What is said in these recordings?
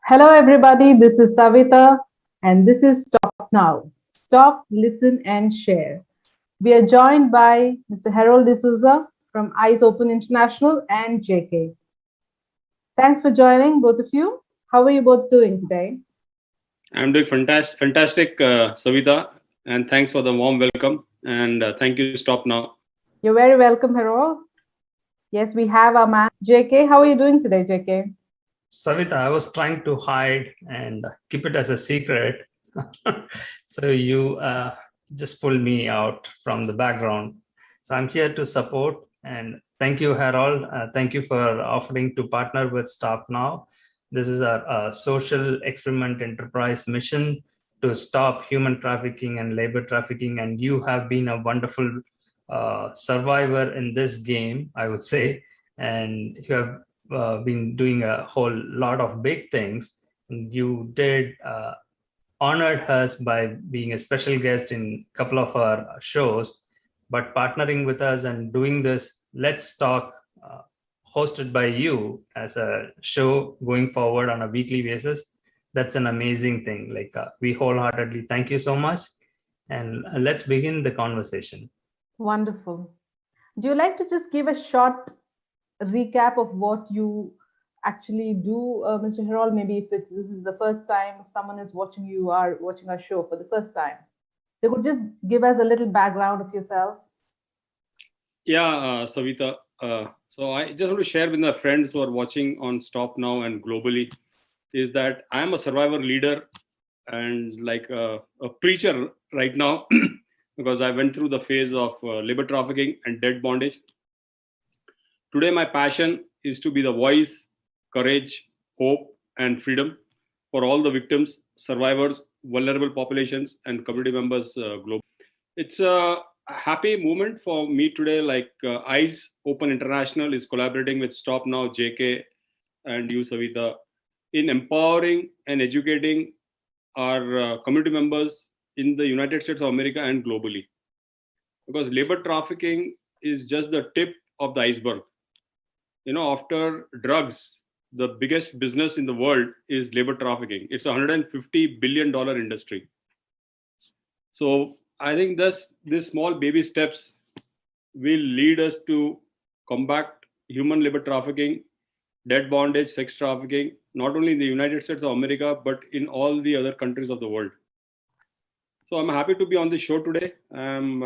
Hello, everybody. This is Savita, and this is Stop Now. Stop, listen, and share. We are joined by Mr. Harold D'Souza from Eyes Open International and JK. Thanks for joining, both of you. How are you both doing today? I'm doing fantastic, Savita, and thanks for the warm welcome. And thank you, Stop Now. You're very welcome, Harold. Yes, we have our man, JK. How are you doing today, JK? Savita, I was trying to hide and keep it as a secret. So you just pulled me out from the background. So I'm here to support, and thank you, Harold. Thank you for offering to partner with Stop Now. This is our social experiment enterprise mission to stop human trafficking and labor trafficking. And you have been a wonderful survivor in this game, I would say. And you have been doing a whole lot of big things. You did honored us by being a special guest in a couple of our shows, but partnering with us and doing this Let's Talk, hosted by you as a show going forward on a weekly basis, that's an amazing thing. Like we wholeheartedly thank you so much, and let's begin the conversation. Wonderful. Do you like to just give a short recap of what you actually do, Mr. Harold? Maybe if this is the first time someone is watching you are watching our show for the first time, they could just give us a little background of yourself. Yeah, Savita. So I just want to share with my friends who are watching on Stop Now and globally is that I am a survivor leader and like a preacher right now because I went through the phase of labor trafficking and debt bondage. Today, my passion is to be the voice, courage, hope, and freedom for all the victims, survivors, vulnerable populations, and community members globally. It's a happy moment for me today. Like Eyes Open International is collaborating with Stop Now, JK, and you, Savita, in empowering and educating our community members in the United States of America and globally. Because labor trafficking is just the tip of the iceberg. You know, after drugs, the biggest business in the world is labor trafficking. It's a $150 billion industry. So I think these small baby steps will lead us to combat human labor trafficking, debt bondage, sex trafficking, not only in the United States of America, but in all the other countries of the world. So I'm happy to be on the show today. I'm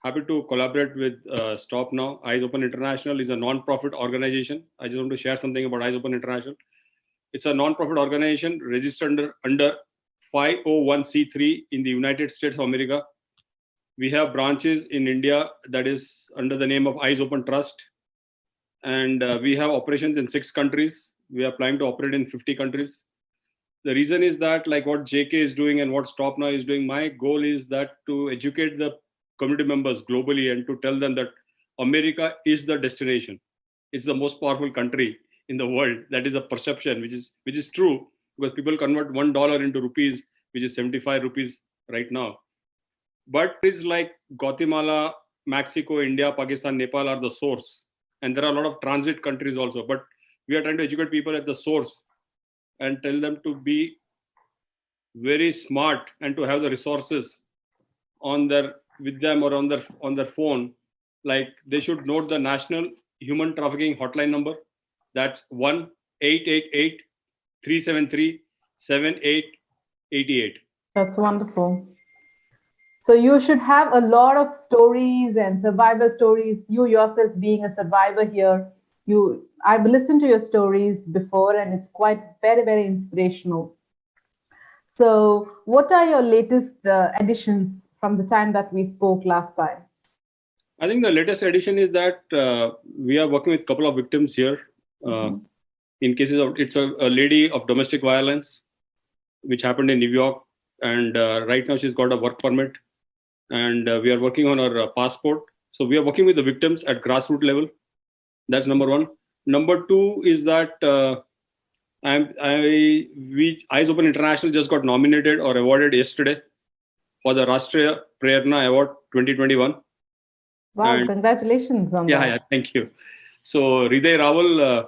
happy to collaborate with Stop Now. Eyes Open International is a non-profit organization. I just want to share something about Eyes Open International. It's a non-profit organization registered under 501c3 in the United States of America. We have branches in India that is under the name of Eyes Open Trust. And we have operations in 6 countries. We are planning to operate in 50 countries. The reason is that like what JK is doing and what Stop Now is doing, my goal is that to educate the community members globally and to tell them that America is the destination. It's the most powerful country in the world. That is a perception, which is true because people convert $1 into rupees, which is 75 rupees right now. But it's like Guatemala, Mexico, India, Pakistan, Nepal are the source. And there are a lot of transit countries also. But we are trying to educate people at the source and tell them to be very smart and to have the resources on their with them or on their phone. Like they should note the National Human Trafficking Hotline number. That's 1-888-373-7888. That's wonderful. So you should have a lot of stories and survivor stories. You yourself being a survivor here, I've listened to your stories before, and it's quite very inspirational. So, what are your latest additions from the time that we spoke last time? I think the latest addition is that we are working with a couple of victims here. In cases of, it's a lady of domestic violence, which happened in New York. And right now she's got a work permit. And we are working on her passport. So we are working with the victims at grassroots level. That's number one. Number two is that Eyes Open International just got nominated or awarded yesterday for the Rashtriya Prerna Award 2021. Wow, and congratulations on that. Yeah, thank you. So Hriday Rawal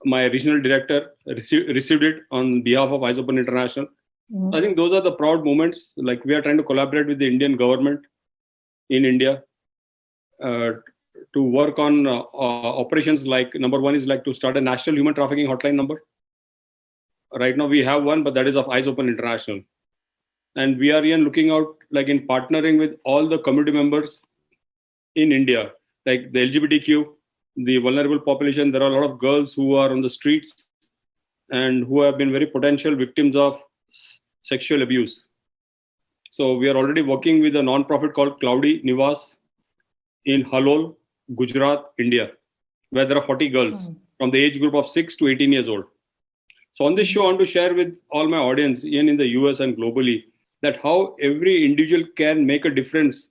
my regional director received it on behalf of Eyes Open International. I think those are the proud moments. Like, we are trying to collaborate with the Indian government in India to work on operations. Like, number one is like to start a national human trafficking hotline number. Right now we have one, but that is of Eyes Open International. And we are looking out, like, in partnering with all the community members in India, like the LGBTQ, the vulnerable population. There are a lot of girls who are on the streets and who have been very potential victims of sexual abuse. So we are already working with a non-profit called Cloudy Nivas in Halol, Gujarat, India, where there are 40 girls from the age group of 6 to 18 years old. So on this show, I want to share with all my audience, even in the US and globally, that how every individual can make a difference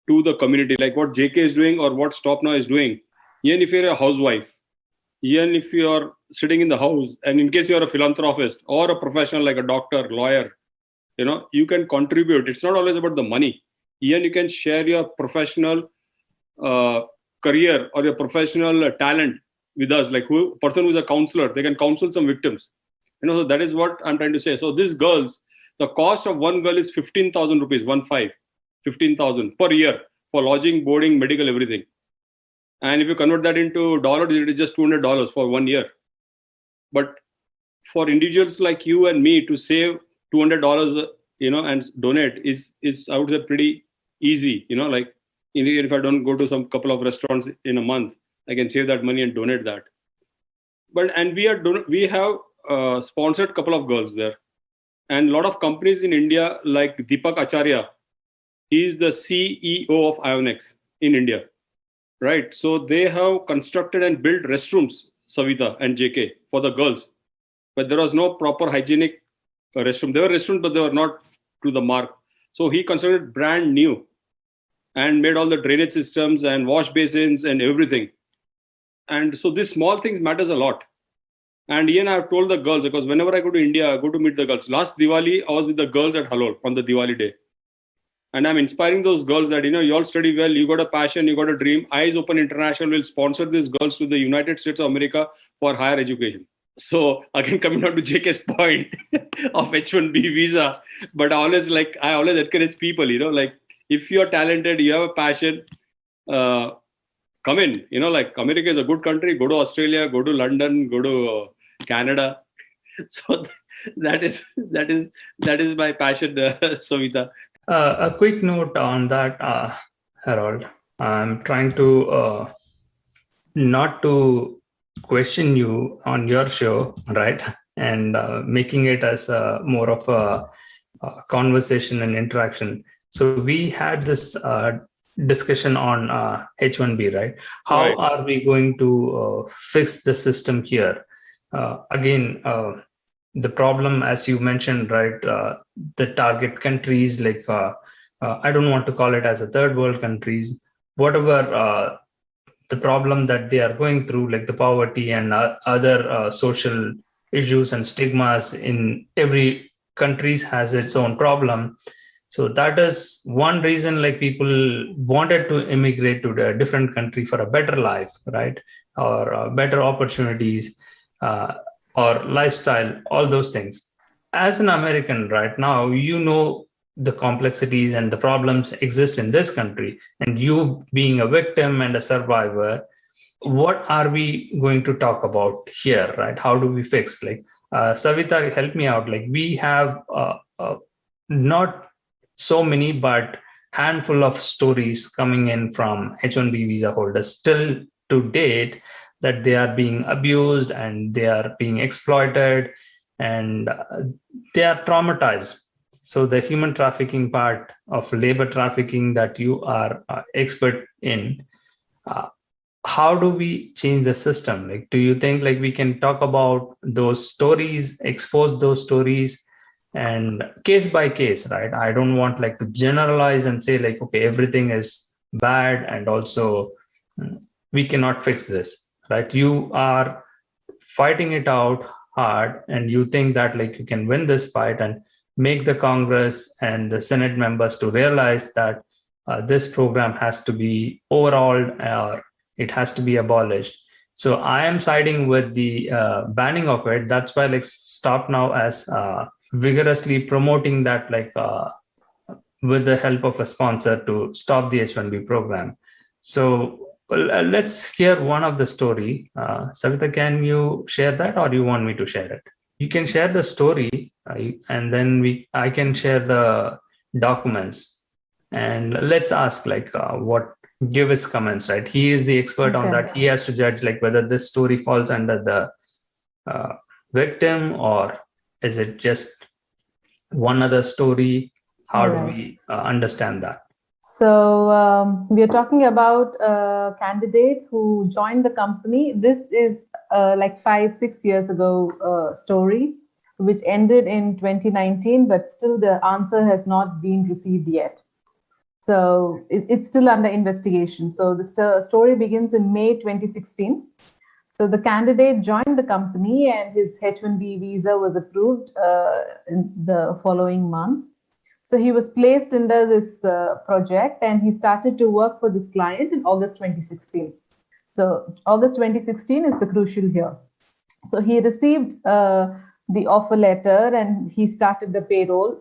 to the community, like what JK is doing or what Stop Now is doing. Even if you're a housewife, even if you're sitting in the house, and in case you're a philanthropist or a professional like a doctor, lawyer, you can contribute. It's not always about the money. Even you can share your professional career or your professional talent with us. Like, person who's a counselor, they can counsel some victims. So that is what I'm trying to say. So these girls, the cost of one girl is 15,000 rupees, 15,000 per year for lodging, boarding, medical, everything. And if you convert that into dollars, it is just $200 for 1 year. But for individuals like you and me to save $200, and donate is I would say pretty easy. Like, if I don't go to some couple of restaurants in a month, I can save that money and donate that. And we have sponsored a couple of girls there, and a lot of companies in India, like Deepak Acharya, he is the CEO of Ionex in India, right? So they have constructed and built restrooms, Savita and JK, for the girls, but there was no proper hygienic restroom. There were restrooms, but they were not to the mark. So he constructed brand new and made all the drainage systems and wash basins and everything. And so these small things matters a lot. And I have told the girls, because whenever I go to India, I go to meet the girls. Last Diwali, I was with the girls at Halol on the Diwali day. And I'm inspiring those girls that, you all study well, you got a passion, you got a dream. Eyes Open International will sponsor these girls to the United States of America for higher education. So again, coming down to JK's point of H-1B visa, but I always encourage people, like, if you're talented, you have a passion, come in. Like, America is a good country. Go to Australia, go to London, go to Canada. So that is my passion, Savita. A quick note on that, Harold. I'm trying to not to question you on your show, right? And making it as more of a conversation and interaction. So we had this discussion on H-1B, right? How are we going to fix the system here? Again, the problem, as you mentioned, right, the target countries, like, I don't want to call it as a third world countries, whatever the problem that they are going through, like the poverty and other social issues and stigmas in every countries has its own problem. So that is one reason, like, people wanted to immigrate to a different country for a better life, right? Or better opportunities or lifestyle, all those things. As an American right now, the complexities and the problems exist in this country. And you being a victim and a survivor, what are we going to talk about here, right? How do we fix? Like, Savita, help me out. Like, we have not so many, but handful of stories coming in from H-1B visa holders still to date that they are being abused and they are being exploited and they are traumatized. So the human trafficking part of labor trafficking that you are expert in, how do we change the system? Like, do you think, like, we can talk about those stories, expose those stories, and case by case, right? I don't want, like, to generalize and say, like, okay, everything is bad and also we cannot fix this, right? You are fighting it out hard and you think that, like, you can win this fight and make the Congress and the Senate members to realize that this program has to be overhauled or it has to be abolished. So I am siding with the banning of it. That's why like Stop Now as vigorously promoting that with the help of a sponsor to stop the H-1B program. So let's hear one of the story. Savita, can you share that, or you want me to share it? You can share the story, and then I can share the documents, and let's ask give his comments. Right, he is the expert on that. He has to judge whether this story falls under the victim, or is it just one other story. How do we understand that? So we are talking about a candidate who joined the company. This is 5-6 years ago story, which ended in 2019, but still the answer has not been received yet. So it's still under investigation. So the story begins in May 2016. So the candidate joined the company and his H-1B visa was approved in the following month. So he was placed under this project and he started to work for this client in August 2016. So August 2016 is the crucial here. So he received the offer letter and he started the payroll.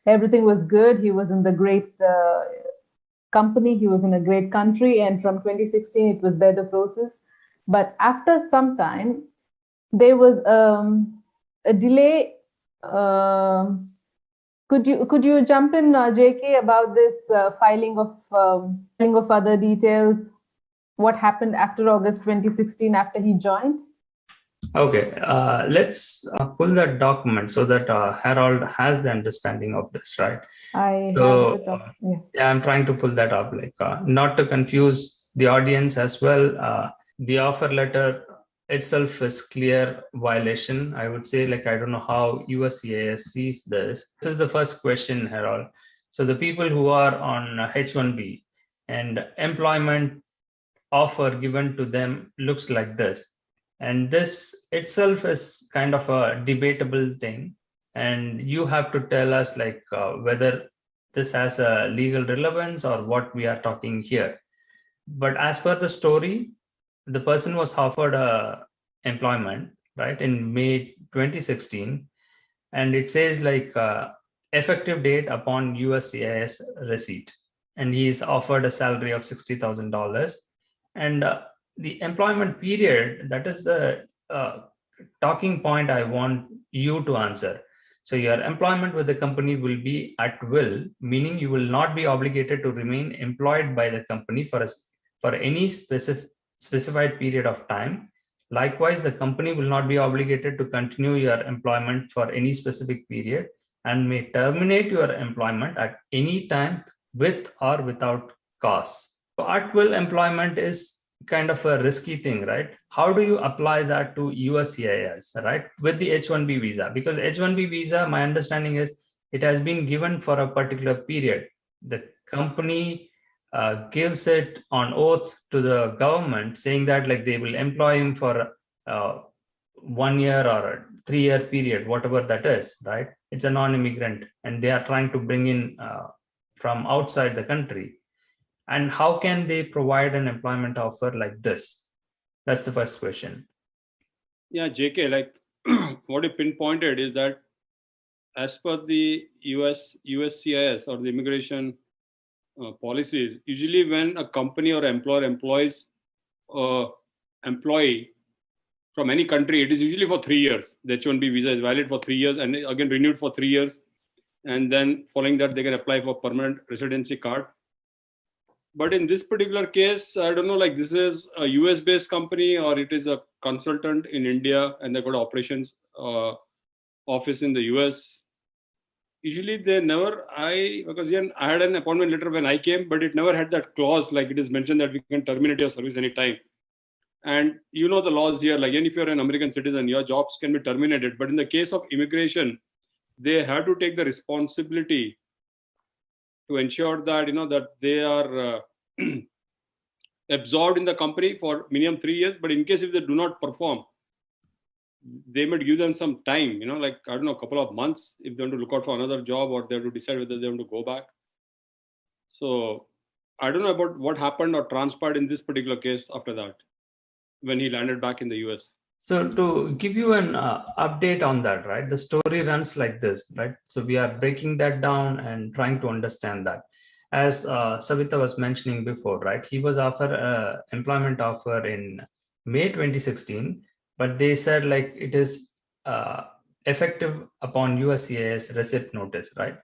Everything was good. He was in the great company. He was in a great country. And from 2016, it was better process. But after some time, there was a delay. Could you jump in, JK, about this filing of other details? What happened after August 2016 after he joined? Okay, let's pull that document so that Harold has the understanding of this, right? I'm trying to pull that up, not to confuse the audience as well. The offer letter itself is clear violation. I would say, I don't know how USCIS sees this. This is the first question, Harold. So the people who are on H-1B and employment offer given to them looks like this. And this itself is kind of a debatable thing. And you have to tell us whether this has a legal relevance or what we are talking here. But as per the story, the person was offered employment, right, in May 2016. And it says effective date upon USCIS receipt. And he is offered a salary of $60,000. And the employment period, that is the talking point I want you to answer. So your employment with the company will be at will, meaning you will not be obligated to remain employed by the company for any specified period of time. Likewise, the company will not be obligated to continue your employment for any specific period and may terminate your employment at any time with or without cause. So at will employment is kind of a risky thing, right? How do you apply that to USCIS, right? With the H-1B visa, because H-1B visa, my understanding is it has been given for a particular period. The company gives it on oath to the government saying that they will employ him for 1 year or a 3-year period, whatever that is, right? It's a non-immigrant and they are trying to bring in from outside the country. And how can they provide an employment offer like this? That's the first question. Yeah, JK, what you pinpointed is that as per the USCIS or the immigration policies, usually when a company or employer employs employee from any country, it is usually for 3 years. The H-1B visa is valid for 3 years and again renewed for 3 years. And then following that, they can apply for permanent residency card. But in this particular case, I don't know, this is a US-based company or it is a consultant in India and they've got operations office in the US. Usually they never, because again, I had an appointment letter when I came, but it never had that clause, it is mentioned that we can terminate your service anytime. And the laws here, even if you're an American citizen, your jobs can be terminated. But in the case of immigration, they have to take the responsibility to ensure that, that they are absorbed in the company for minimum 3 years. But in case if they do not perform, they might give them some time, I don't know, a couple of months if they want to look out for another job or they have to decide whether they want to go back. So I don't know about what happened or transpired in this particular case after that. when he landed back in the US. So to give you an update on that, right? The story runs like this, right? So we are breaking that down and trying to understand that. As Savita was mentioning before, right? He was offered an employment offer in May 2016, but they said like it is effective upon USCIS receipt notice, right?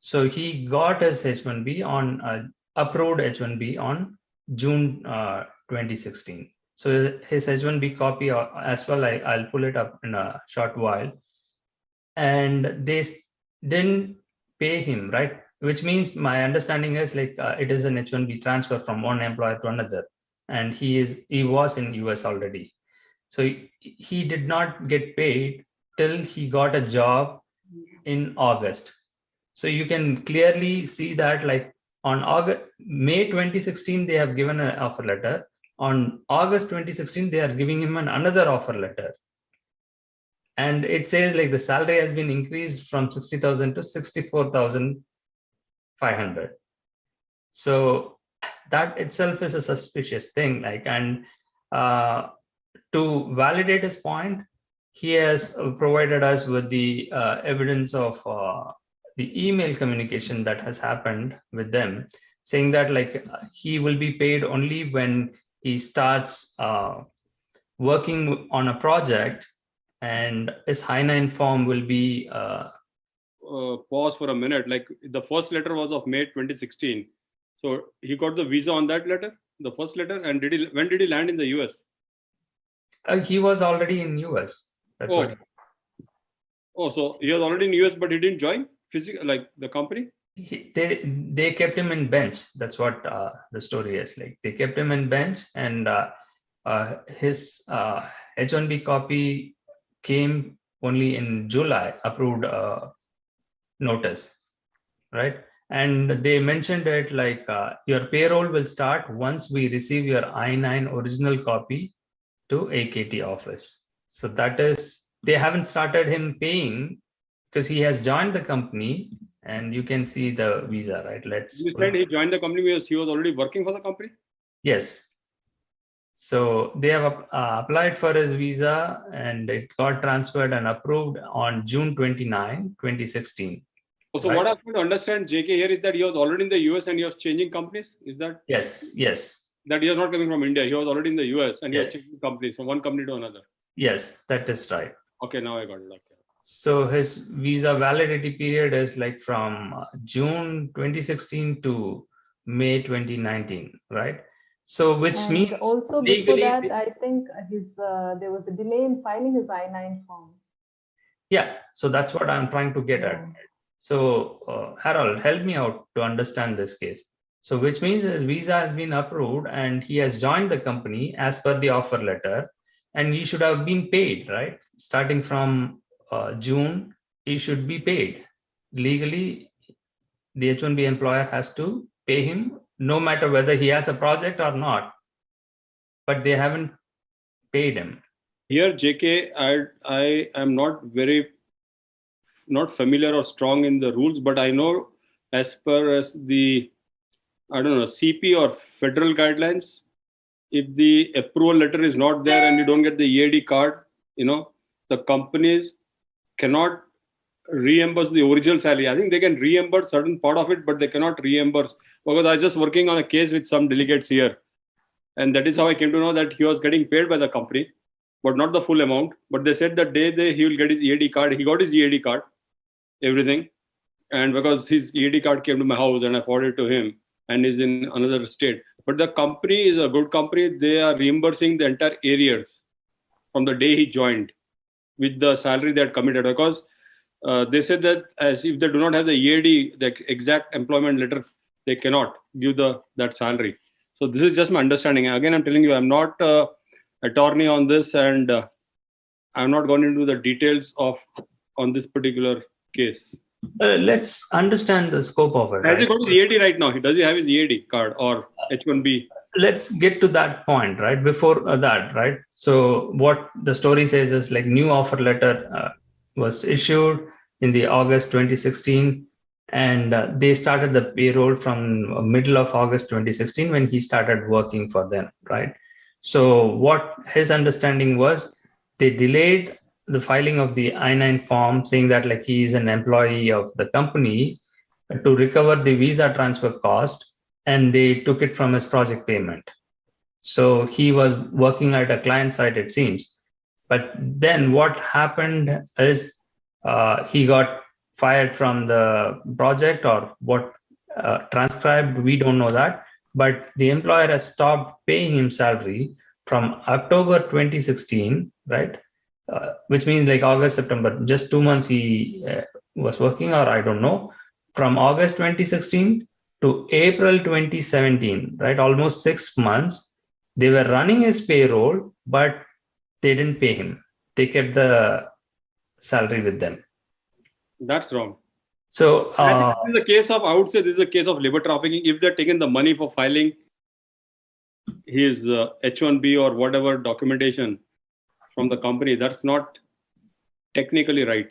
So he got his H-1B on approved H-1B on June 2016. So his H-1B copy as well, I'll pull it up in a short while. And they didn't pay him, right? Which means my understanding is like it is an H-1B transfer from one employer to another. And he was in US already. So he did not get paid till he got a job in August. So you can clearly see that like on May 2016, they have given an offer letter. On August 2016, they are giving him another offer letter. And it says like the salary has been increased from 60,000 to 64,500. So that itself is a suspicious thing. Like, and to validate his point, he has provided us with the evidence of the email communication that has happened with them, saying that like he will be paid only when he starts working on a project, and his I-9 form will be. Pause for a minute. Like the first letter was of May 2016. So he got the visa on that letter, the first letter, and when did he land in the US? He was already in US. That's what. Oh, so he was already in US, but he didn't join like the company. They kept him in bench. That's what the story is. Like they kept him in bench, and his H-1B copy came only in July, approved notice, right? And they mentioned it like your payroll will start once we receive your I-9 original copy to AKT office. So that is, they haven't started him paying because he has joined the company, and you can see the visa, right? You said he joined the company because he was already working for the company? Yes. So they have applied for his visa, and it got transferred and approved on June 29, 2016. So right? What I have to understand, JK, here is that he was already in the US and he was changing companies? Is that? Yes. That he was not coming from India. He was already in the US and he was changing companies from one company to another. Yes, that is right. Okay, now I got it. Okay. So his visa validity period is like from June 2016 to May 2019, right? So which means also before that, I think there was a delay in filing his I-9 form. Yeah, so that's what I'm trying to get at. So Harold, help me out to understand this case. So which means his visa has been approved and he has joined the company as per the offer letter, and he should have been paid, right? Starting from June, he should be paid. Legally, the H-1B employer has to pay him no matter whether he has a project or not, but they haven't paid him. Here, JK, I am not familiar or strong in the rules, but I know as per as the, I don't know, CP or federal guidelines, if the approval letter is not there and you don't get the EAD card, the companies cannot reimburse the original salary. I think they can reimburse certain part of it, but they cannot reimburse, because I was just working on a case with some delegates here. And that is how I came to know that he was getting paid by the company, but not the full amount. But they said that day he will get his EAD card. He got his EAD card, everything. And because his EAD card came to my house and I forwarded it to him and is in another state. But the company is a good company. They are reimbursing the entire arrears from the day he joined with the salary they had committed, because they said that as if they do not have the EAD, the exact employment letter, they cannot give that salary. So this is just my understanding. Again, I'm telling you, I'm not an attorney on this, and I'm not going into the details on this particular case. Let's understand the scope of it. Has he got his EAD right now? Does he have his EAD card or H-1B? Let's get to that point, right? Before that, right? So what the story says is like new offer letter was issued in the August 2016, and they started the payroll from middle of August 2016 when he started working for them, right? So what his understanding was, they delayed the filing of the I-9 form, saying that like he is an employee of the company, to recover the visa transfer cost, and they took it from his project payment. So he was working at a client site, it seems. But then what happened is he got fired from the project, or what transcribed, we don't know that. But the employer has stopped paying him salary from October 2016, right? Which means like August, September, just 2 months he was working, or I don't know, from August 2016 to April 2017, right? Almost 6 months. They were running his payroll, but they didn't pay him. They kept the salary with them. That's wrong. So I think this is a case of, I would say this is a case of labor trafficking. If they're taking the money for filing his H-1B or whatever documentation from the company, that's not technically right.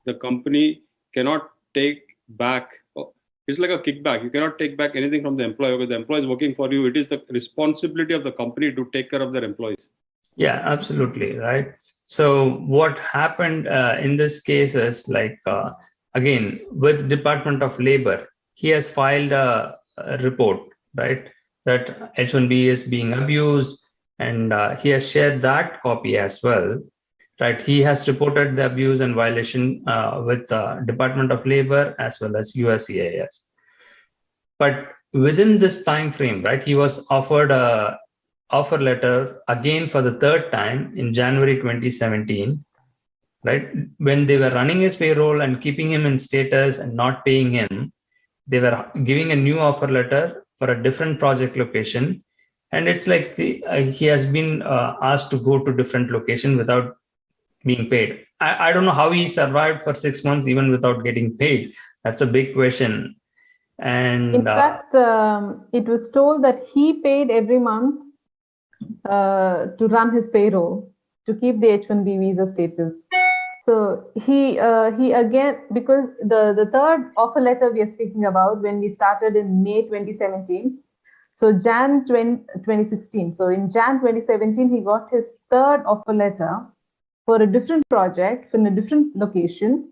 The company cannot take back. It's like a kickback. You cannot take back anything from the employer, because the employee is working for you. It is the responsibility of the company to take care of their employees. Yeah, absolutely, right. So what happened in this case is like, again, with Department of Labor, he has filed a report, right, that H-1B is being abused, and he has shared that copy as well, right. He has reported the abuse and violation with Department of Labor as well as USCIS. But within this time frame, right, he was offered a offer letter again for the third time in January 2017, right? When they were running his payroll and keeping him in status and not paying him, they were giving a new offer letter for a different project location. And it's like he has been asked to go to different location without being paid. I don't know how he survived for 6 months even without getting paid. That's a big question. And in fact, it was told that he paid every month to run his payroll to keep the H-1B visa status. So he again, because the third offer letter we are speaking about, when we started in May 2017, so Jan 2016. So in Jan 2017, he got his third offer letter for a different project in a different location,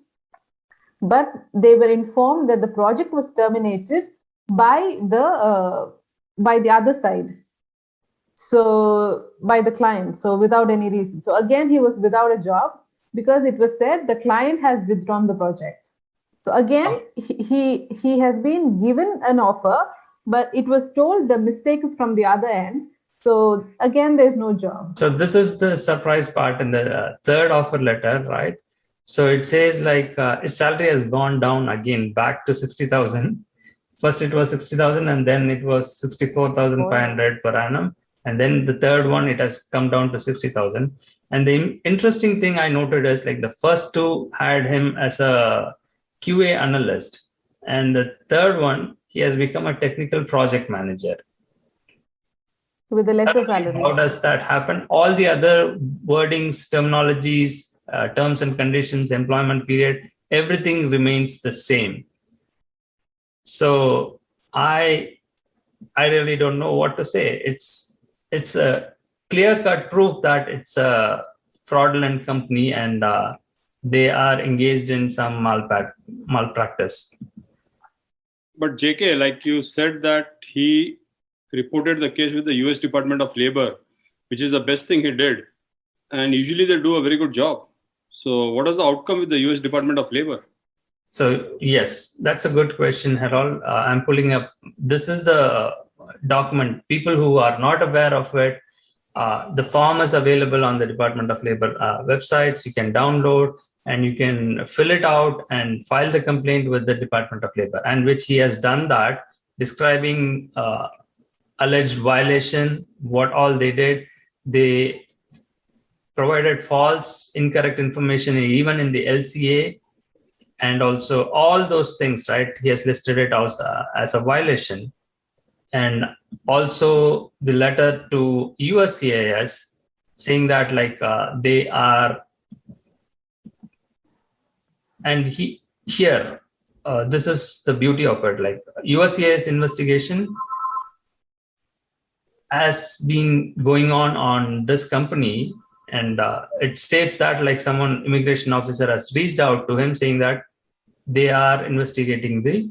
but they were informed that the project was terminated by the other side. So by the client, so without any reason. So again, he was without a job because it was said the client has withdrawn the project. So again, he has been given an offer, but it was told the mistake is from the other end. So again, there's no job. So this is the surprise part in the third offer letter, right? So it says like his salary has gone down again back to 60,000. First it was 60,000 and then it was 64,500 per annum. And then the third one, it has come down to 60,000. And the interesting thing I noted is like the first two had him as a QA analyst. And the third one, he has become a technical project manager. With a lesser salary. How does that happen? All the other wordings, terminologies, terms and conditions, employment period, everything remains the same. So I really don't know what to say. It's a clear-cut proof that it's a fraudulent company and they are engaged in some malpractice. But JK, like you said that he reported the case with the US Department of Labor, which is the best thing he did. And usually they do a very good job. So what was the outcome with the US Department of Labor? So yes, that's a good question, Harold. I'm pulling up. This is the document. People who are not aware of it, the form is available on the Department of Labor websites. You can download and you can fill it out and file the complaint with the Department of Labor, and which he has done that, describing alleged violation, what all they did. They provided false, incorrect information even in the LCA, and also all those things, right? He has listed it as a violation. And also the letter to USCIS saying that like they are, and here, this is the beauty of it, like USCIS investigation has been going on this company, and it states that like someone immigration officer has reached out to him saying that they are investigating the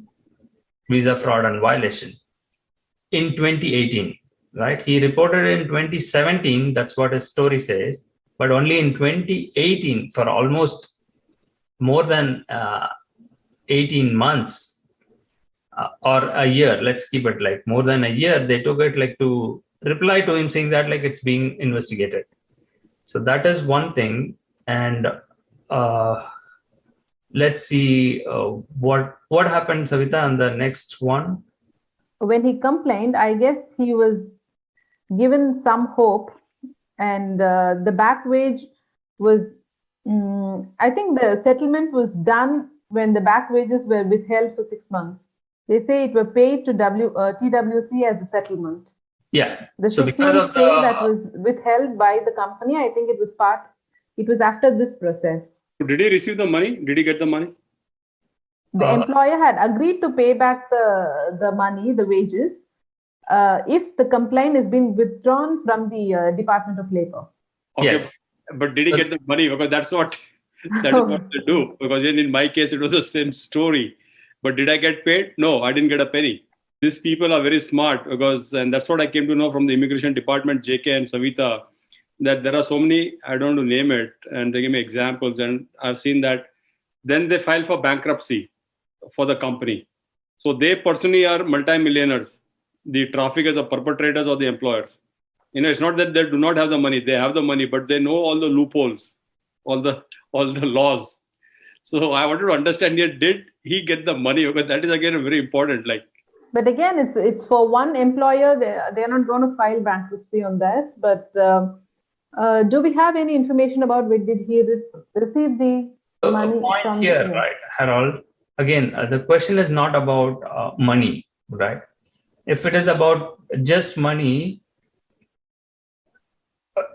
visa fraud and violation in 2018, right? He reported in 2017, that's what his story says, but only in 2018, for almost more than 18 months or a year, let's keep it like more than a year, they took it like to reply to him saying that like it's being investigated. So that is one thing. And let's see what happened, Savita, on the next one. When he complained, I guess he was given some hope, and the back wage was, I think the settlement was done when the back wages were withheld for 6 months. They say it were paid to TWC as a settlement. Yeah. The so 6 months pay that was withheld by the company, I think it was after this process. Did he receive the money? Did he get the money? The employer had agreed to pay back the money, the wages, if the complaint has been withdrawn from the Department of Labor. Okay, yes. But did he get the money? Because that's what they do. Because in my case, it was the same story. But did I get paid? No, I didn't get a penny. These people are very smart and that's what I came to know from the immigration department, JK and Savita, that there are so many, I don't want to name it, and they give me examples, and I've seen that. Then they file for bankruptcy for the company. So they personally are multimillionaires. The traffickers or perpetrators or the employers. It's not that they do not have the money. They have the money, but they know all the loopholes, all the laws. So I wanted to understand here, did he get the money? Because that is again very important. But again, it's for one employer. They're not going to file bankruptcy on this. But do we have any information about when did he receive the money? Point here, right, Harold? Again, the question is not about money, right? If it is about just money,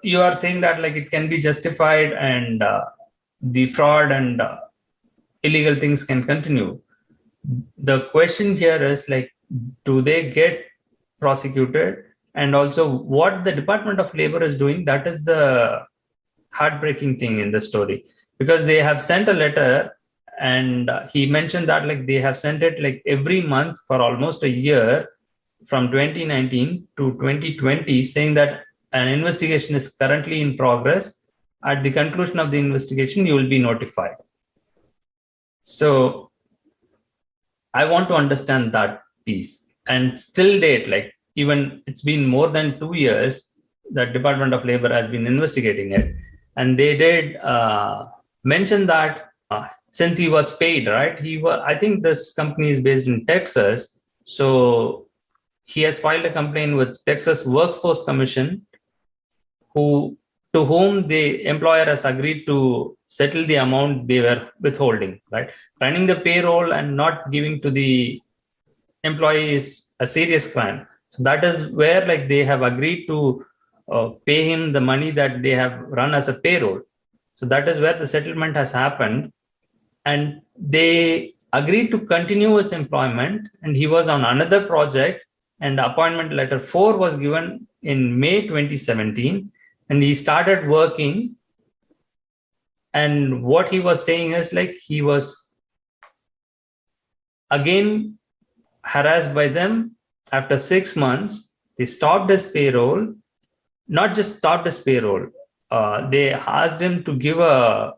you are saying that like it can be justified and the fraud and illegal things can continue. The question here is like, do they get prosecuted? And also what the Department of Labor is doing, that is the heartbreaking thing in the story, because they have sent a letter, and he mentioned that like they have sent it like every month for almost a year from 2019 to 2020, saying that an investigation is currently in progress. At the conclusion of the investigation, you will be notified. So I want to understand that piece. And still date, like even it's been more than 2 years that Department of Labor has been investigating it. And they did mention that since he was paid, right? I think this company is based in Texas. So he has filed a complaint with Texas Workforce Commission, to whom the employer has agreed to settle the amount they were withholding, right? Running the payroll and not giving to the employee is a serious crime. So that is where like they have agreed to pay him the money that they have run as a payroll. So that is where the settlement has happened. And they agreed to continue his employment, and he was on another project, and appointment letter 4 was given in May 2017, and he started working. And what he was saying is like he was again harassed by them. After 6 months, they stopped his payroll. Not just stopped his payroll, they asked him to give a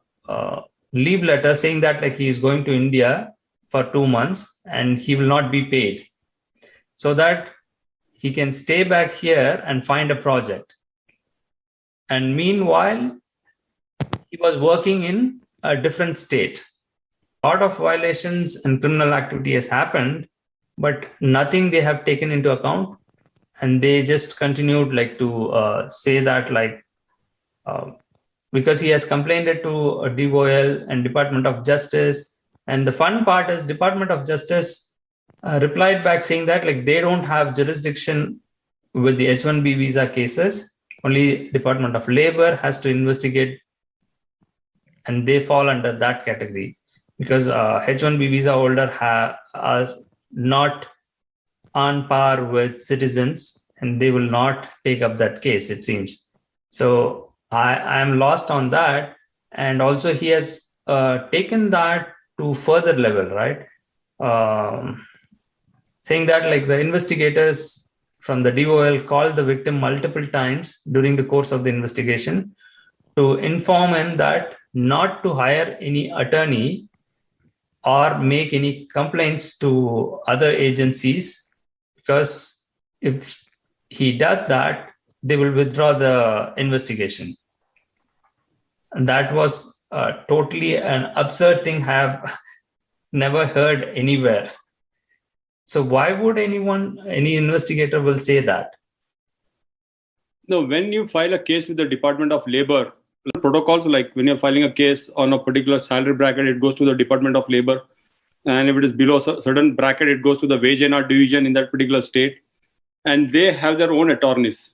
leave letter saying that like he is going to India for 2 months and he will not be paid, so that he can stay back here and find a project. And meanwhile, he was working in a different state. A lot of violations and criminal activity has happened, but nothing they have taken into account. And they just continued like to say that like, because he has complained it to DOL and Department of Justice. And the fun part is Department of Justice replied back saying that like they don't have jurisdiction with the H-1B visa cases. Only Department of Labor has to investigate, and they fall under that category because H-1B visa holder are not on par with citizens. and they will not take up that case, it seems. So I am lost on that. And also he has taken that to further level, right? Saying that like the investigators from the DOL called the victim multiple times during the course of the investigation to inform him that not to hire any attorney or make any complaints to other agencies, because if he does that, they will withdraw the investigation. And that was totally an absurd thing I have never heard anywhere. So why would any investigator will say that? No, when you file a case with the Department of Labor, protocols like when you're filing a case on a particular salary bracket, it goes to the Department of Labor. And if it is below a certain bracket, it goes to the wage and hour division in that particular state. And they have their own attorneys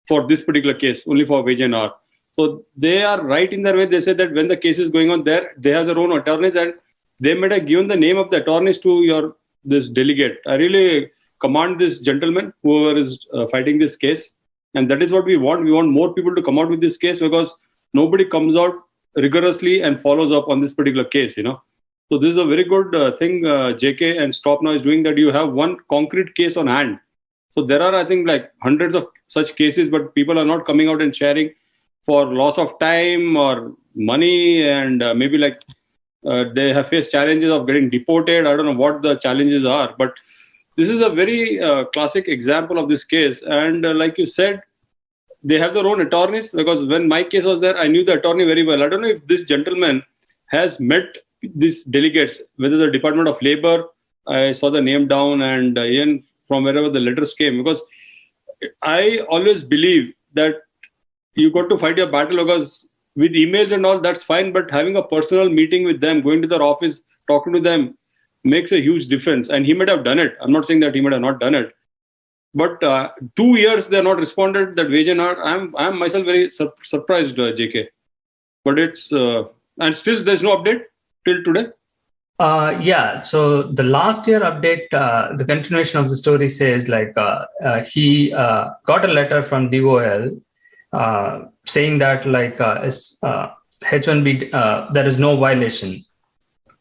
for this particular case, only for wage and hour. So they are right in their way. They say that when the case is going on there, they have their own attorneys, and they might have given the name of the attorneys to this delegate. I really commend this gentleman, whoever is fighting this case. And that is what we want. We want more people to come out with this case, because nobody comes out rigorously and follows up on this particular case, So this is a very good thing JK and Stop Now is doing, that you have one concrete case on hand. So there are, I think, like hundreds of such cases, but people are not coming out and sharing for loss of time or money, and maybe like they have faced challenges of getting deported. I don't know what the challenges are, but this is a very classic example of this case. And like you said, they have their own attorneys, because when my case was there, I knew the attorney very well. I don't know if this gentleman has met these delegates, whether the Department of Labor, I saw the name down, and even from wherever the letters came, because I always believe that you got to fight your battle, because with emails and all, that's fine, but having a personal meeting with them, going to their office, talking to them, makes a huge difference. And he might have done it. I'm not saying that he might have not done it. But 2 years they're not responded. That wage and hour, I'm myself very surprised, JK. But it's and still there's no update till today. Yeah. So the last year update, the continuation of the story says like he got a letter from DOL saying that like H-1B, there is no violation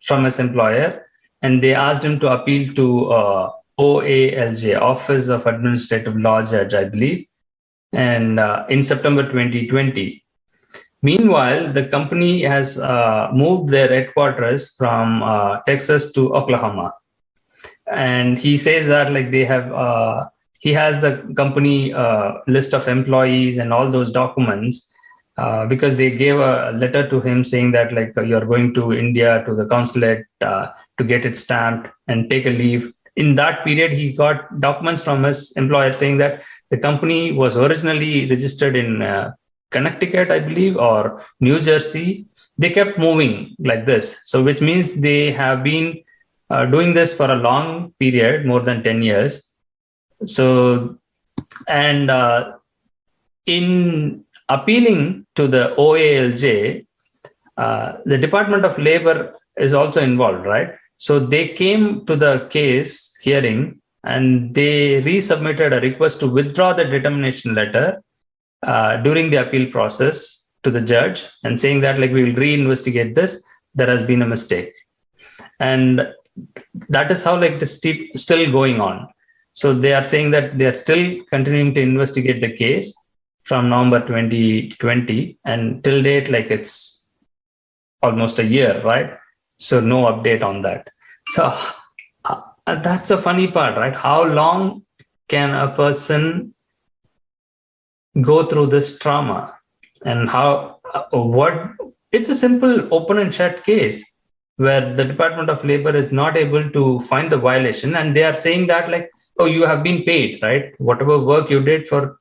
from his employer, and they asked him to appeal to OALJ, Office of Administrative Law Judge, I believe, and in September 2020. Meanwhile, the company has moved their headquarters from Texas to Oklahoma, and he says that like they have he has the company list of employees and all those documents because they gave a letter to him saying that like you're going to India to the consulate to get it stamped and take a leave. In that period, he got documents from his employer saying that the company was originally registered in Connecticut, I believe, or New Jersey. They kept moving like this. So which means they have been doing this for a long period, more than 10 years. So, and in appealing to the OALJ, the Department of Labor is also involved, right? So they came to the case hearing and they resubmitted a request to withdraw the determination letter during the appeal process to the judge, and saying that like we will reinvestigate this, there has been a mistake. And that is how like this still going on. So they are saying that they are still continuing to investigate the case from November 2020, and till date, like it's almost a year, right? So no update on that. So that's a funny part, right? How long can a person go through this trauma, and it's a simple open and shut case where the Department of Labor is not able to find the violation, and they are saying that like, oh, you have been paid, right? Whatever work you did for,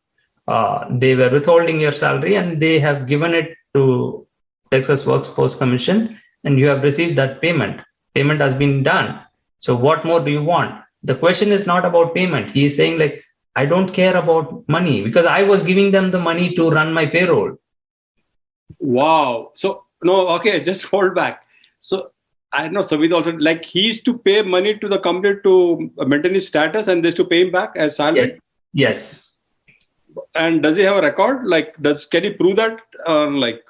they were withholding your salary and they have given it to Texas Workforce Commission, and you have received that payment. Payment has been done. So what more do you want? The question is not about payment. He is saying like, I don't care about money because I was giving them the money to run my payroll. Wow. So, no, okay, just hold back. So, I know Savit also, like he used to pay money to the company to maintain his status, and they used to pay him back as salary? Yes. And does he have a record? Like, can he prove that?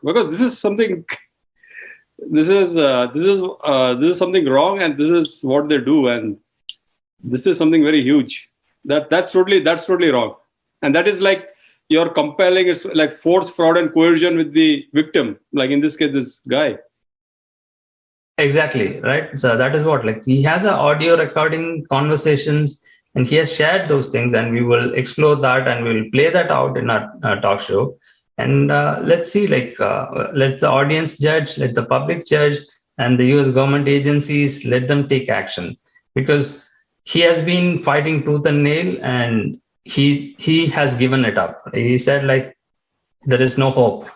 Because this is something. This is something wrong, and this is what they do, and this is something very huge. That's totally wrong, and that is like you're compelling. It's like force, fraud, and coercion with the victim. Like in this case, this guy. Exactly, right. So that is what, like, he has an audio recording conversations, and he has shared those things, and we will explore that and we'll play that out in our talk show. And let's see, like, let the audience judge, let the public judge, and the US government agencies, let them take action, because he has been fighting tooth and nail, and he has given it up. He said, like, there is no hope.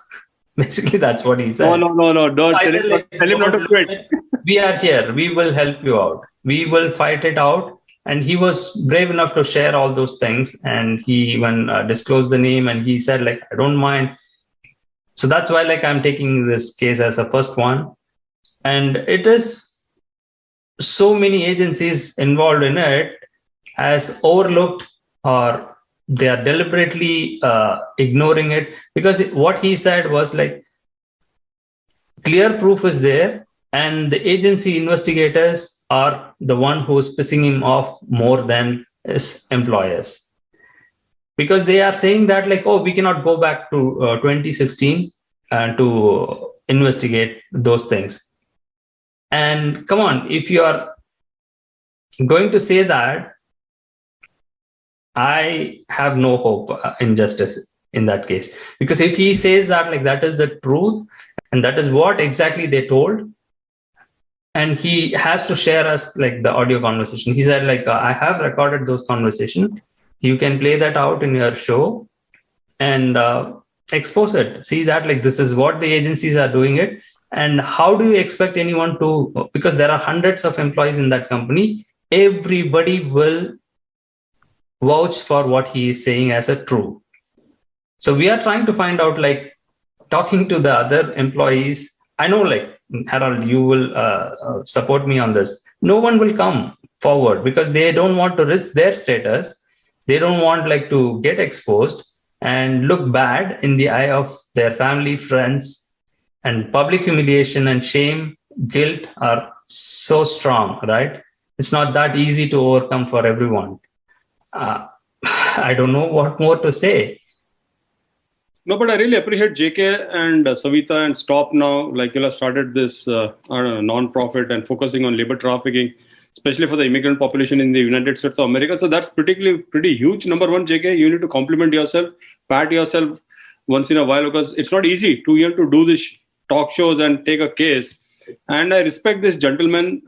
Basically, that's what he said. No. Don't tell him not to quit. We are here. We will help you out. We will fight it out. And he was brave enough to share all those things. And he even disclosed the name, and he said, like, I don't mind. So that's why, like, I'm taking this case as a first one. And it is so many agencies involved in it has overlooked, or they are deliberately ignoring it, because what he said was like, clear proof is there, and the agency investigators are the one who's pissing him off more than his employers, because they are saying that, like, oh, we cannot go back to 2016 to investigate those things. And come on, if you are going to say that, I have no hope in justice in that case. Because if he says that, like, that is the truth, and that is what exactly they told, and he has to share us, like, the audio conversation. He said, like, I have recorded those conversations. You can play that out in your show and expose it. See that, like, this is what the agencies are doing it. And how do you expect anyone to, because there are hundreds of employees in that company, everybody will vouch for what he is saying as a true. So we are trying to find out, like, talking to the other employees. I know, like, Harold, you will support me on this. No one will come forward because they don't want to risk their status. They don't want, like, to get exposed and look bad in the eye of their family, friends, and public humiliation and shame, guilt are so strong, right? It's not that easy to overcome for everyone. I don't know what more to say. No, but I really appreciate JK and Savita and Stop Now. Like, you have started this non-profit and focusing on labor trafficking, especially for the immigrant population in the United States of America. So that's pretty huge. Number one, JK, you need to compliment yourself, pat yourself once in a while, because it's not easy to do this talk shows and take a case. And I respect this gentleman.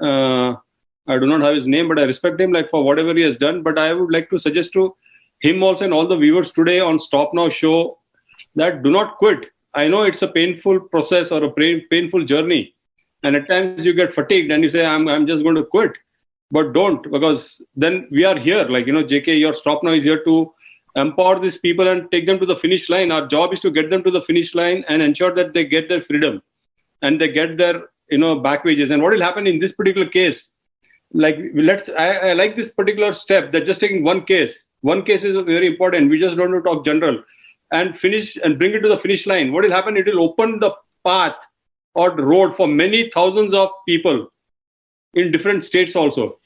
I do not have his name, but I respect him, like, for whatever he has done. But I would like to suggest to him also and all the viewers today on Stop Now show that do not quit. I know it's a painful process or a painful journey, and at times you get fatigued and you say, I'm just going to quit. But don't, because then we are here. Like, JK, your Stop Now is here to empower these people and take them to the finish line. Our job is to get them to the finish line and ensure that they get their freedom and they get their back wages. And what will happen in this particular case? Like, I like this particular step, that just taking one case is very important. We just don't want to talk general and finish and bring it to the finish line. What will happen? It will open the path or the road for many thousands of people in different states also.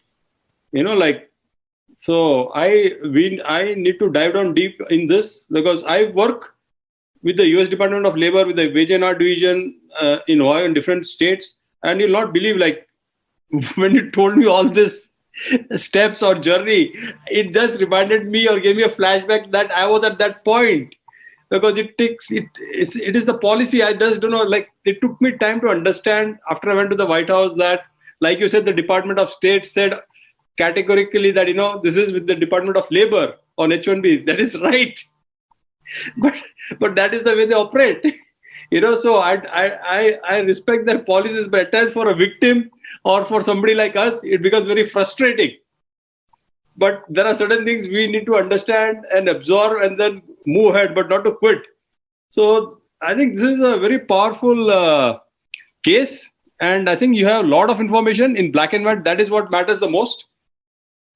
So I need to dive down deep in this, because I work with the US Department of Labor, with the Wage and Hour Division in Ohio in different states. And you'll not believe, like, when you told me all this steps or journey, it just reminded me or gave me a flashback that I was at that point. Because it is the policy. I just don't know, like, it took me time to understand after I went to the White House that, like you said, the Department of State said categorically that, this is with the Department of Labor on H-1B. That is right. But that is the way they operate. So I respect their policies, but at times for a victim or for somebody like us, it becomes very frustrating. But there are certain things we need to understand and absorb and then move ahead, but not to quit. So I think this is a very powerful case. And I think you have a lot of information in black and white. That is what matters the most.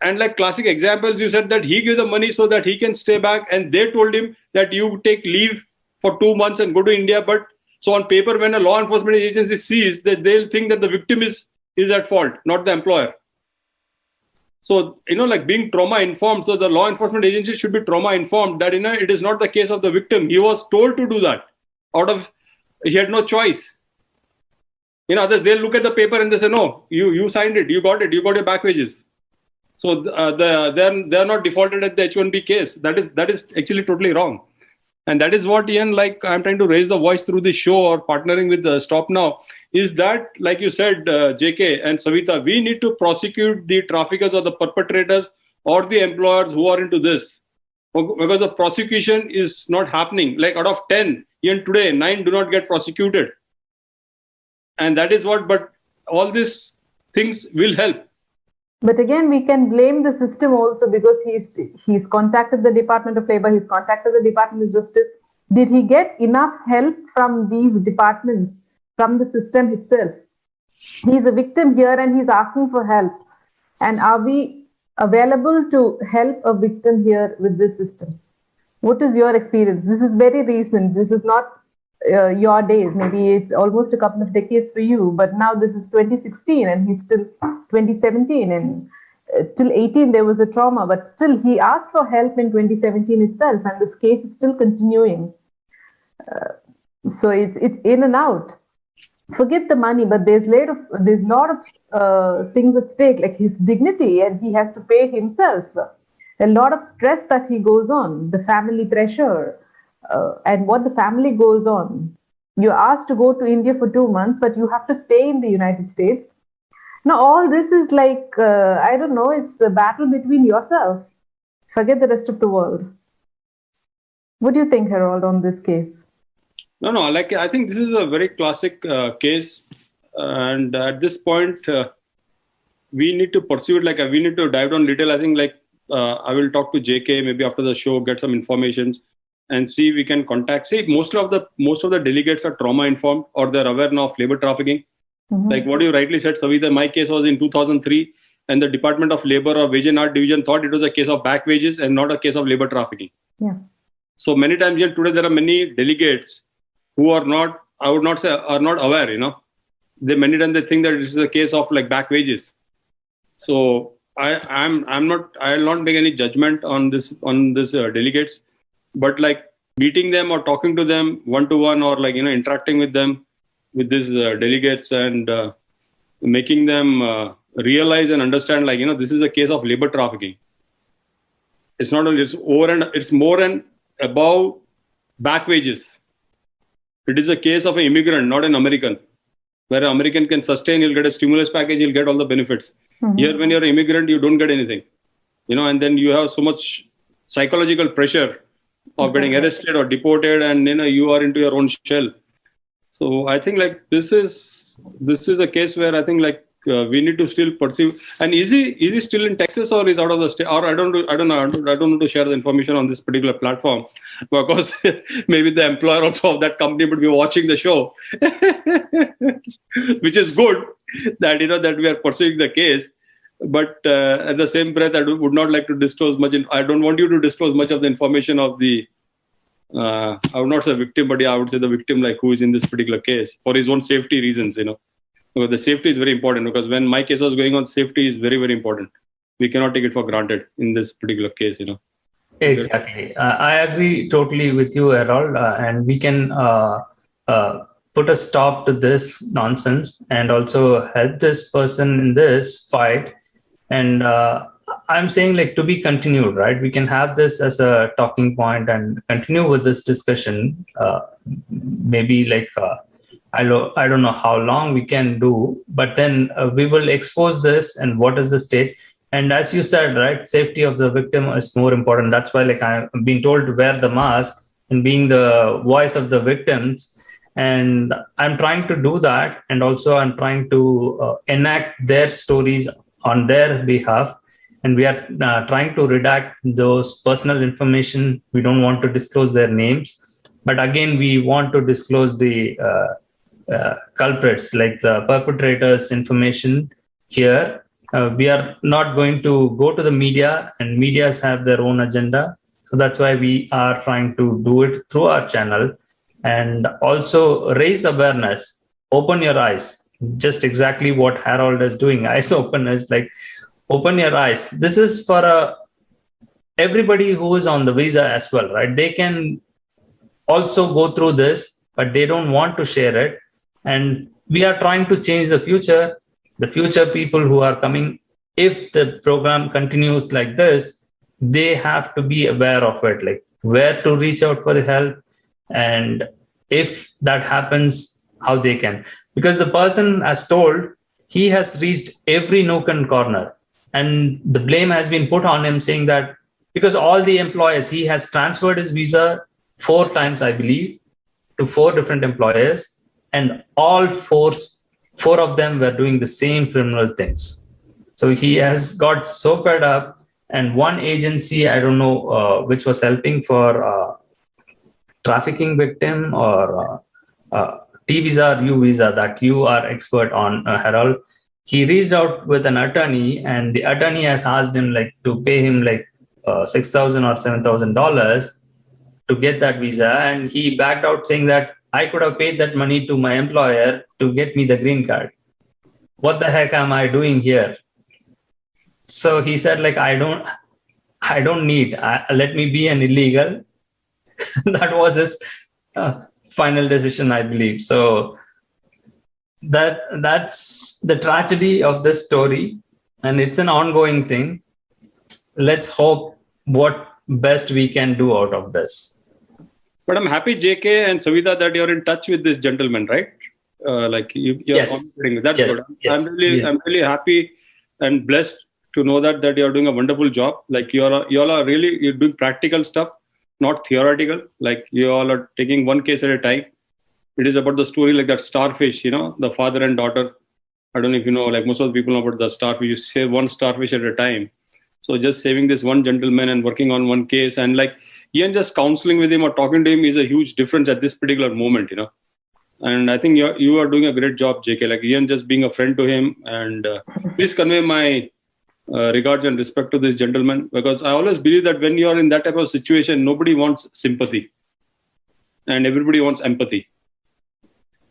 And like classic examples, you said that he gave the money so that he can stay back, and they told him that you take leave for 2 months and go to India. But so on paper, when a law enforcement agency sees that, they'll think that the victim is at fault, not the employer. So, like being trauma informed. So the law enforcement agency should be trauma informed that, it is not the case of the victim. He was told to do that he had no choice. Others, they'll look at the paper and they say, no, you signed it, you got your back wages. So they're not defaulted at the H-1B case. That is actually totally wrong. And that is what, Ian, like I'm trying to raise the voice through this show or partnering with Stop Now, is that, like you said, JK and Savita, we need to prosecute the traffickers or the perpetrators or the employers who are into this. Because the prosecution is not happening. Like out of 10, even today, 9 do not get prosecuted. And that is but all these things will help. But again, we can blame the system also, because he's contacted the Department of Labor, he's contacted the Department of Justice. Did he get enough help from these departments, from the system itself? He's a victim here and he's asking for help. And are we available to help a victim here with this system? What is your experience? This is very recent. This is not your days. Maybe it's almost a couple of decades for you, but now this is 2016 and he's still 2017, and till 18 there was a trauma, but still he asked for help in 2017 itself, and this case is still continuing. So it's in and out. Forget the money, but there's a lot of things at stake, like his dignity, and he has to pay himself. A lot of stress that he goes on, the family pressure, and what the family goes on. You're asked to go to India for 2 months, but you have to stay in the United States. Now, all this is like, I don't know, it's the battle between yourself. Forget the rest of the world. What do you think, Harold, on this case? No, like I think this is a very classic case. And at this point, we need to pursue it. Like we need to dive down little. I think I will talk to JK maybe after the show, get some informations, and see if we can contact. See, most of the delegates are trauma informed, or they're aware now of labor trafficking. Mm-hmm. Like what you rightly said, Savita, my case was in 2003, and the Department of Labor or Wage and Art Division thought it was a case of back wages and not a case of labor trafficking. Yeah. So many times here today, there are many delegates who are not, I would not say, are not aware. Many times they think that this is a case of like back wages. So I'll not make any judgment on this delegates, but like meeting them or talking to them one-to-one, or like interacting with them, with these delegates, and making them realize and understand, like this is a case of labor trafficking. It's not only, it's more and above back wages. It is a case of an immigrant, not an American. Where an American can sustain, he'll get a stimulus package, he'll get all the benefits. Mm-hmm. Here, when you're an immigrant, you don't get anything. And then you have so much psychological pressure of getting arrested or deported, and you are into your own shell. So I think like this is a case where I think like we need to still pursue. And is he still in Texas, or is out of the state? Or I don't know. I don't know to share the information on this particular platform, because maybe the employer also of that company would be watching the show, which is good that that we are pursuing the case. But at the same breath, I would not like to disclose much. I don't want you to disclose much of the information of the. I would not say victim, but yeah, I would say the victim, like who is in this particular case, for his own safety reasons. Because the safety is very important. Because when my case was going on, safety is very, very important. We cannot take it for granted in this particular case. Exactly. I agree totally with you, Harold, and we can put a stop to this nonsense and also help this person in this fight. And I'm saying like to be continued, right? We can have this as a talking point and continue with this discussion. Maybe like I don't know how long we can do, but then we will expose this and what is the state. And as you said, right, safety of the victim is more important. That's why like I'm being told to wear the mask and being the voice of the victims. And I'm trying to do that. And also I'm trying to enact their stories on their behalf. And we are trying to redact those personal information. We don't want to disclose their names. But again, we want to disclose the culprits, like the perpetrators' information here. We are not going to go to the media, and medias have their own agenda. So that's why we are trying to do it through our channel and also raise awareness. Open your eyes. Just exactly what Harold is doing. Eyes openers, like open your eyes. This is for everybody who is on the visa as well, right? They can also go through this, but they don't want to share it. And we are trying to change the future people who are coming. If the program continues like this, they have to be aware of it, like where to reach out for the help, and if that happens, how they can. Because the person has told he has reached every nook and corner, and the blame has been put on him, saying that because all the employers, he has transferred his visa 4 times, I believe, to 4 different employers, and all four of them were doing the same criminal things. So he has got so fed up, and one agency, I don't know which was helping for trafficking victim or T visa or U visa that you are expert on, Harold. He reached out with an attorney, and the attorney has asked him like to pay him like $6,000 or $7,000 to get that visa, and he backed out saying that I could have paid that money to my employer to get me the green card. What the heck am I doing here? So he said like I don't need. Let me be an illegal. That was his final decision, I believe. So that's the tragedy of this story, and it's an ongoing thing. Let's hope what best we can do out of this. But I'm happy, JK and Savita, that you're in touch with this gentleman, right? Like you're yes. communicating. That's yes. good. Yes. I'm really happy and blessed to know that you're doing a wonderful job. Like you're doing practical stuff, not theoretical. Like you all are taking one case at a time. It is about the story like that starfish, the father and daughter. I don't know if you know, like most of the people know about the starfish. You save one starfish at a time. So just saving this one gentleman and working on one case, and like even just counseling with him or talking to him is a huge difference at this particular moment, And I think you are doing a great job, JK. Like Ian just being a friend to him, and please convey my regards and respect to this gentleman, because I always believe that when you are in that type of situation, nobody wants sympathy and everybody wants empathy.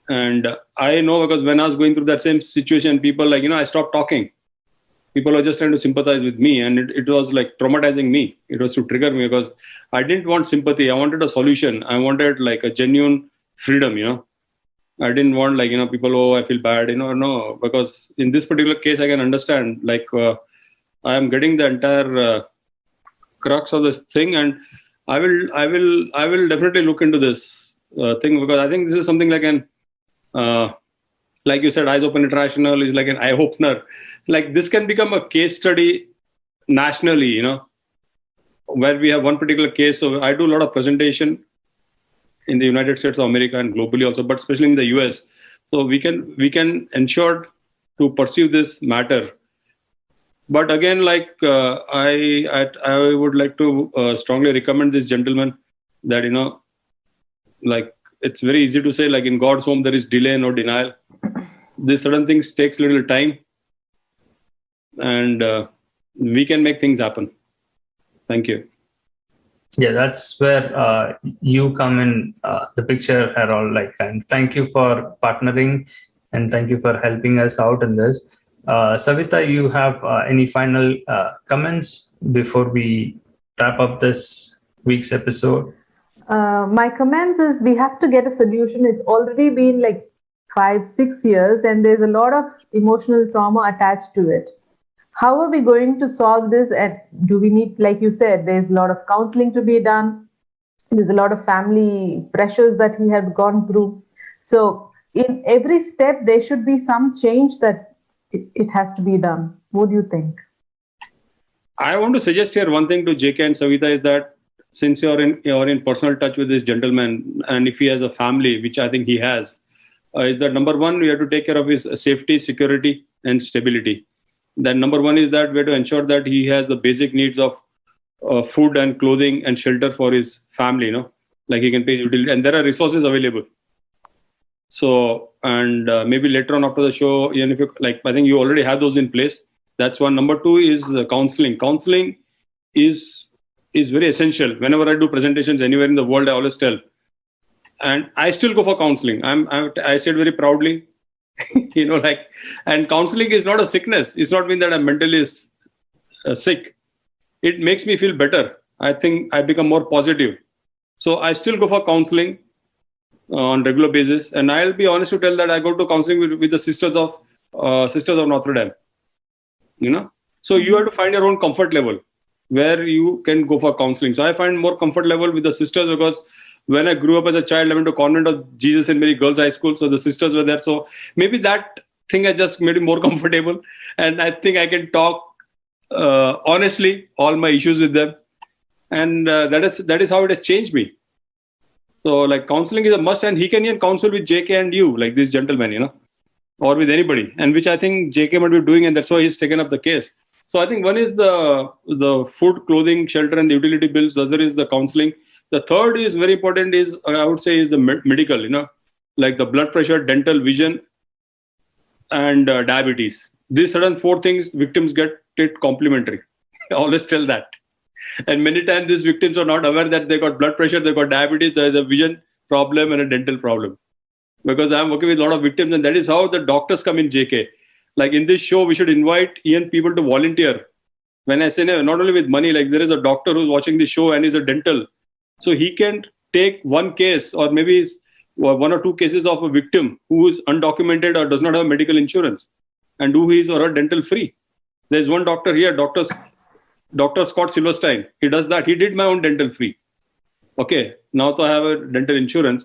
And I know, because when I was going through that same situation, people I stopped talking. People were just trying to sympathize with me, and it was like traumatizing me. It was to trigger me, because I didn't want sympathy. I wanted a solution. I wanted like a genuine freedom, I didn't want like, people, I feel bad, no, because in this particular case, I can understand, like, I am getting the entire crux of this thing, and I will definitely look into this thing, because I think this is something like like you said, Eyes Open International is like an eye opener. Like this can become a case study nationally, where we have one particular case. So I do a lot of presentation in the United States of America and globally also, but especially in the US. So we can ensure to pursue this matter. But again, like I would like to strongly recommend this gentleman that, like it's very easy to say, like in God's home, there is delay, no denial. These certain things takes little time, and we can make things happen. Thank you. Yeah, that's where you come in the picture, Harold. Like, and thank you for partnering, and thank you for helping us out in this. Savita, you have any final comments before we wrap up this week's episode? My comments is we have to get a solution. It's already been like 5-6 years, and there's a lot of emotional trauma attached to it. How are we going to solve this? And do we need, like you said, there's a lot of counseling to be done. There's a lot of family pressures that he had gone through. So in every step, there should be some change that it has to be done. What do you think? I want to suggest here one thing to JK and Savita is that since you're in personal touch with this gentleman, and if he has a family, which I think he has, is that number one, we have to take care of his safety, security, and stability. Then number one is that we have to ensure that he has the basic needs of food and clothing and shelter for his family, like he can pay utility, and there are resources available. So, and maybe later on after the show, even if you like, I think you already have those in place. That's one. Number two is counseling. Counseling is very essential. Whenever I do presentations anywhere in the world, I always tell, and I still go for counseling. I said very proudly, and counseling is not a sickness. It's not mean that I'm mentally sick. It makes me feel better. I think I become more positive. So I still go for counseling on regular basis, and I'll be honest to tell that I go to counseling with the Sisters of Notre Dame. So you have to find your own comfort level where you can go for counseling. So I find more comfort level with the sisters because when I grew up as a child, I went to Convent of Jesus and Mary Girls High School. So the sisters were there. So maybe that thing has just made me more comfortable. And I think I can talk honestly all my issues with them. And that is how it has changed me. So like counseling is a must, and he can even counsel with JK and you, like this gentleman, or with anybody, and which I think JK might be doing, and that's why he's taken up the case. So I think one is the food, clothing, shelter, and the utility bills. The other is the counseling. The third is very important. Is I would say is the medical. Like the blood pressure, dental, vision, and diabetes. These certain four things victims get it complimentary. I always tell that. And many times these victims are not aware that they got blood pressure, they got diabetes, there is a vision problem and a dental problem. Because I'm working with a lot of victims, and that is how the doctors come in JK. Like in this show, we should invite people to volunteer. When I say not only with money, like there is a doctor who's watching the show and is a dental. So he can take one case or maybe one or two cases of a victim who is undocumented or does not have medical insurance and do his or her dental free. There's one doctor here, Dr. Scott Silverstein. He does that. He did my own dental free. Okay, now I have a dental insurance.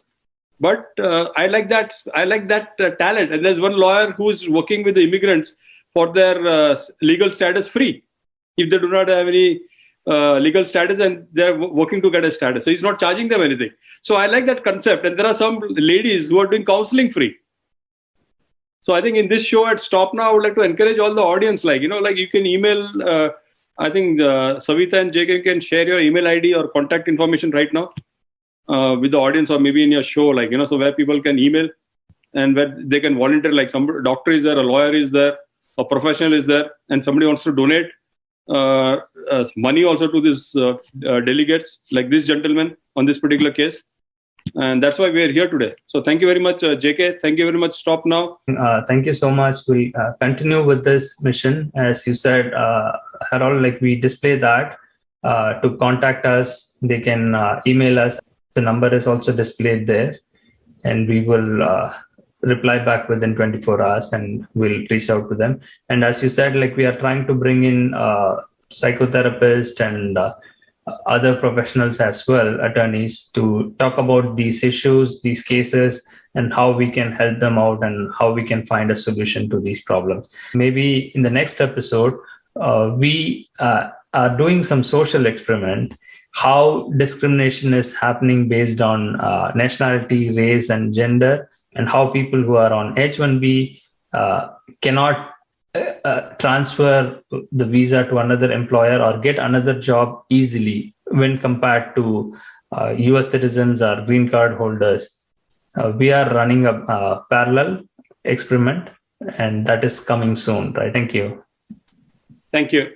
But I like that. I like that talent. And there's one lawyer who is working with the immigrants for their legal status free, if they do not have any legal status and they're working to get a status. So he's not charging them anything. So I like that concept. And there are some ladies who are doing counseling free. So I think in this show at Stop Now, I would like to encourage all the audience, like you can email. I think Savita and JK can share your email ID or contact information right now. With the audience, or maybe in your show, so where people can email and where they can volunteer, like some doctor is there, a lawyer is there, a professional is there, and somebody wants to donate money also to these delegates, like this gentleman on this particular case. And that's why we're here today. So thank you very much, JK. Thank you very much. Stop Now. Thank you so much. We'll continue with this mission. As you said, Harold, we display that to contact us. They can email us. The number is also displayed there, and we will reply back within 24 hours and we'll reach out to them. And as you said, we are trying to bring in psychotherapists and other professionals as well, attorneys, to talk about these issues, these cases, and how we can help them out and how we can find a solution to these problems. Maybe in the next episode, we are doing some social experiment, how discrimination is happening based on nationality, race, and gender, and how people who are on H-1B cannot transfer the visa to another employer or get another job easily when compared to US citizens or green card holders. We are running a parallel experiment, and that is coming soon, right? Thank you. Thank you.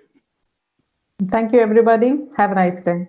Thank you, everybody. Have a nice day.